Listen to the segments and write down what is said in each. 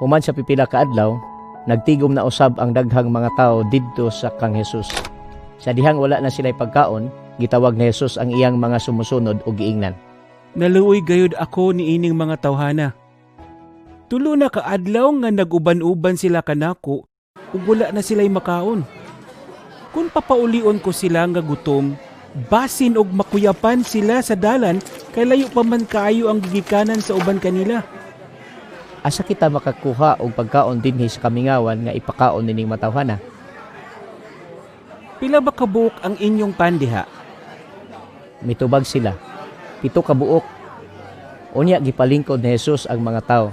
Human sa pipila ka adlaw, nagtigom na usab ang daghang mga tao didto sa kang Hesus. Sa dihang wala na sila'y pagkaon, gitawag ni Hesus ang iyang mga sumusunod o giingnan. Naluoy gayud ako ni ining mga tawhana. Tulo na kaadlaw nga naguban-uban sila kanako ug wala na sila'y makaon. Kung papaulion ko sila nga gutom, basin og makuyapan sila sa dalan kay layo pa man kaayo ang gigikanan sa uban kanila. Asa kita makakuha og pagkaon dinhi sa kamingawan nga ipakaon nining matawhana? Pila ba kabuok ang inyong pandiha? Mitubag sila, 7 ka buok. Unya gipalingkod ni Hesus ang mga tao.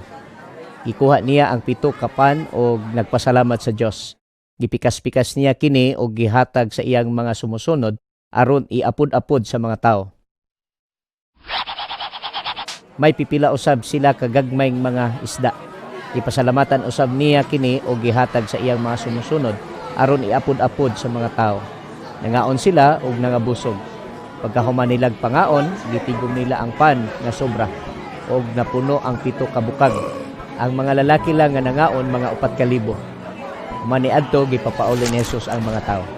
Gikuha niya ang 7 ka pan og nagpasalamat sa Dios. Gipikas-pikas niya kini og gihatag sa iyang mga sumusunod aron iapod-apod sa mga tao. May pipila usab sila kagagmayng mga isda. Ipasalamatan usab niya kini og gihatag sa iyang mga sumusunod aron iapod-apod sa mga tao. Nangaon sila og nangabusog. Pagkahuman nilag pangaon, gitigom nila ang pan nga sobra og napuno ang 7 ka bukag. Ang mga lalaki lang nga nangaon mga 4,000. Humaniadto gipapauli ni Hesus ang mga tao.